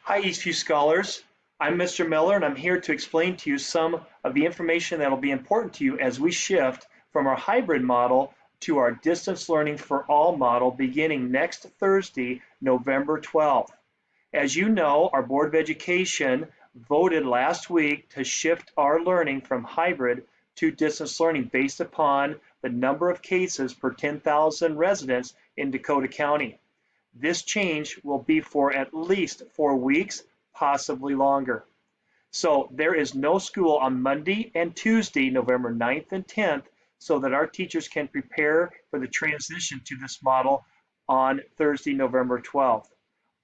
Hi, Eastview Scholars. I'm Mr. Miller, and I'm here to explain to you some of the information that will be important to you as we shift from our hybrid model to our distance learning for all model beginning next Thursday, November 12th. As you know, our Board of Education voted last week to shift our learning from hybrid to distance learning based upon the number of cases per 10,000 residents in Dakota County. This change will be for at least 4 weeks, possibly longer. So there is no school on Monday and Tuesday, November 9th and 10th, so that our teachers can prepare for the transition to this model on Thursday, November 12th.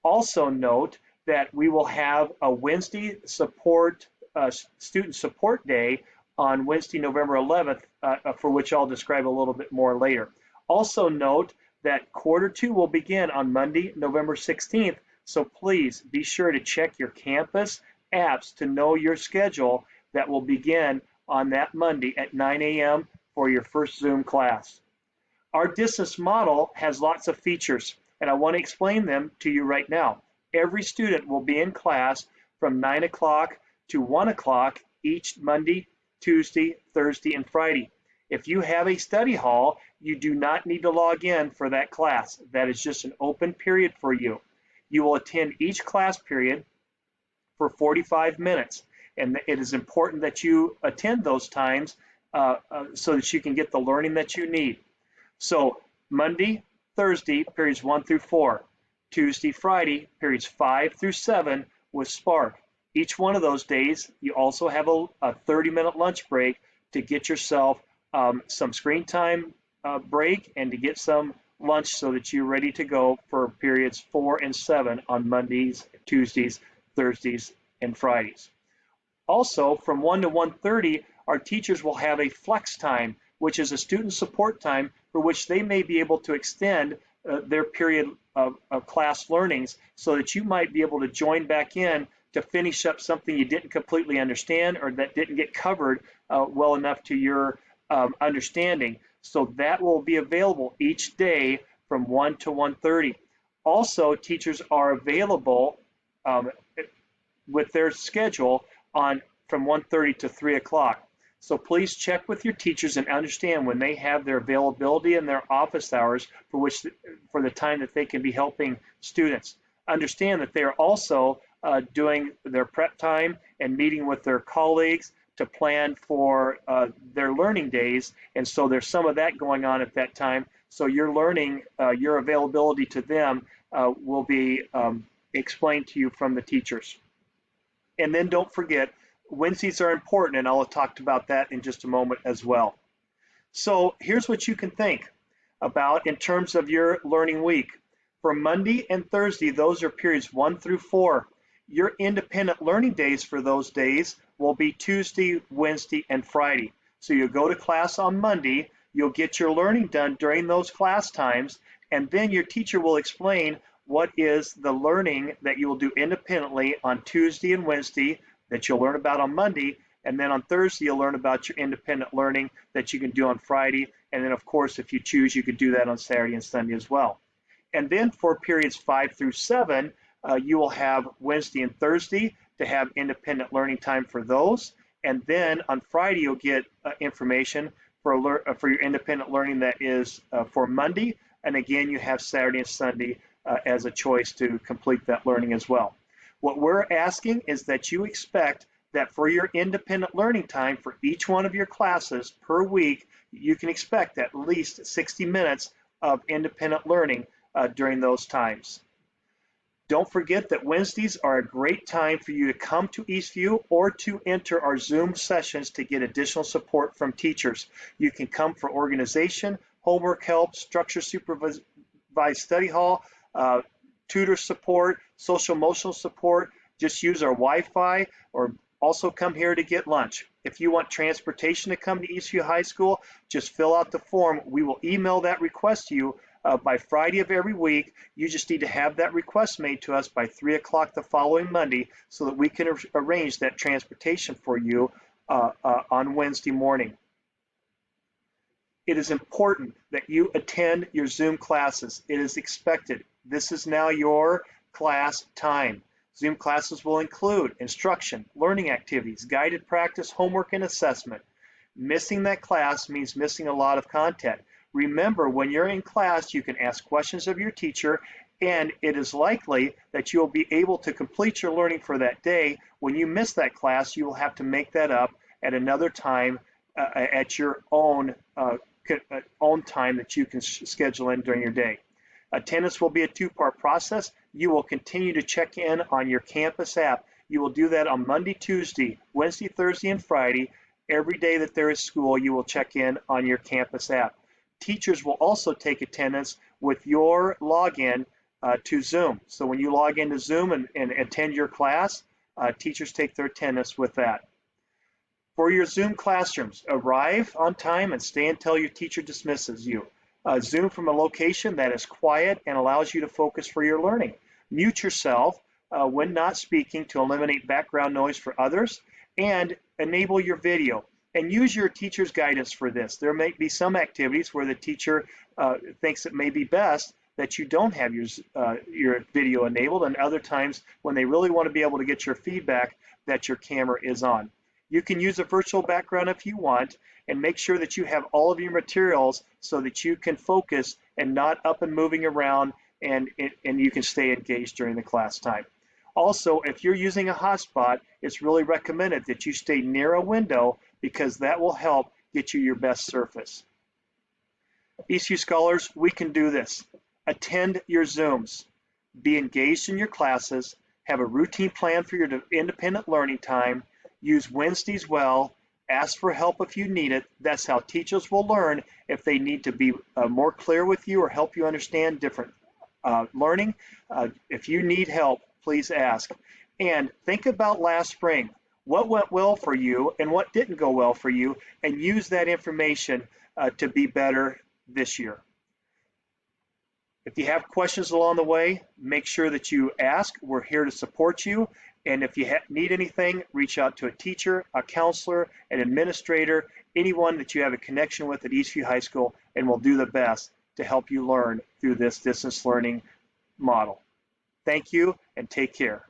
Also note that we will have a Wednesday student support day on Wednesday, November 11th, for which I'll describe a little bit more later. Also note that quarter two will begin on Monday, November 16th, so please be sure to check your campus apps to know your schedule that will begin on that Monday at 9 a.m. for your first Zoom class. Our distance model has lots of features, and I want to explain them to you right now. Every student will be in class from 9 o'clock to 1 o'clock each Monday, Tuesday, Thursday, and Friday. If you have a study hall, you do not need to log in for that class. That is just an open period for you. You will attend each class period for 45 minutes, and it is important that you attend those times so that you can get the learning that you need. So Monday, Thursday, periods 1 through 4. Tuesday, Friday, periods 5 through 7 with Spark. Each one of those days, you also have a 30-minute lunch break to get yourself some screen time break and to get some lunch so that you're ready to go for periods 4 and 7 on Mondays, Tuesdays, Thursdays, and Fridays. Also, from 1 to 1:30, our teachers will have a flex time, which is a student support time for which they may be able to extend their period of class learnings so that you might be able to join back in to finish up something you didn't completely understand or that didn't get covered well enough to your understanding. So that will be available each day from 1 to 1:30. Also, teachers are available with their schedule from 1:30 to 3 o'clock. So please check with your teachers and understand when they have their availability and their office hours for the time that they can be helping students. Understand that they are also doing their prep time and meeting with their colleagues to plan for their learning days, and so there's some of that going on at that time. So your learning, your availability to them will be explained to you from the teachers. And then don't forget, Wednesdays are important, and I'll talk about that in just a moment as well. So here's what you can think about in terms of your learning week. For Monday and Thursday, those are periods 1 through 4. Your independent learning days for those days will be Tuesday, Wednesday, and Friday. So you'll go to class on Monday, you'll get your learning done during those class times, and then your teacher will explain what is the learning that you will do independently on Tuesday and Wednesday that you'll learn about on Monday, and then on Thursday you'll learn about your independent learning that you can do on Friday, and then of course if you choose you could do that on Saturday and Sunday as well. And then for periods 5 through 7, you will have Wednesday and Thursday to have independent learning time for those, and then on Friday you'll get information for your independent learning that is for Monday, and again you have Saturday and Sunday as a choice to complete that learning as well. What we're asking is that you expect that for your independent learning time for each one of your classes per week, you can expect at least 60 minutes of independent learning during those times. Don't forget that Wednesdays are a great time for you to come to Eastview or to enter our Zoom sessions to get additional support from teachers. You can come for organization, homework help, structure supervised study hall, tutor support, social emotional support. Just use our Wi-Fi or also come here to get lunch. If you want transportation to come to Eastview High School, just fill out the form. We will email that request to you by Friday of every week. You just need to have that request made to us by 3 o'clock the following Monday so that we can arrange that transportation for you on Wednesday morning. It is important that you attend your Zoom classes. It is expected. This is now your class time. Zoom classes will include instruction, learning activities, guided practice, homework, and assessment. Missing that class means missing a lot of content. Remember, when you're in class, you can ask questions of your teacher, and it is likely that you'll be able to complete your learning for that day. When you miss that class, you will have to make that up at another time at your own time that you can schedule in during your day. Attendance will be a two-part process. You will continue to check in on your campus app. You will do that on Monday, Tuesday, Wednesday, Thursday, and Friday. Every day that there is school, you will check in on your campus app. Teachers will also take attendance with your login to Zoom. So when you log into Zoom and attend your class, teachers take their attendance with that. For your Zoom classrooms, arrive on time and stay until your teacher dismisses you. Zoom from a location that is quiet and allows you to focus for your learning. Mute yourself when not speaking to eliminate background noise for others, and enable your video. And use your teacher's guidance for this. There may be some activities where the teacher thinks it may be best that you don't have your video enabled, and other times when they really want to be able to get your feedback that your camera is on. You can use a virtual background if you want, and make sure that you have all of your materials so that you can focus and not up and moving around, and you can stay engaged during the class time. Also, if you're using a hotspot, it's really recommended that you stay near a window because that will help get you your best surface. ECU scholars, we can do this. Attend your Zooms. Be engaged in your classes. Have a routine plan for your independent learning time. Use Wednesdays well. Ask for help if you need it. That's how teachers will learn if they need to be more clear with you or help you understand different learning. If you need help, please ask. And think about last spring. What went well for you and what didn't go well for you, and use that information to be better this year. If you have questions along the way, make sure that you ask. We're here to support you. And if you need anything, reach out to a teacher, a counselor, an administrator, anyone that you have a connection with at Eastview High School, and we'll do the best to help you learn through this distance learning model. Thank you and take care.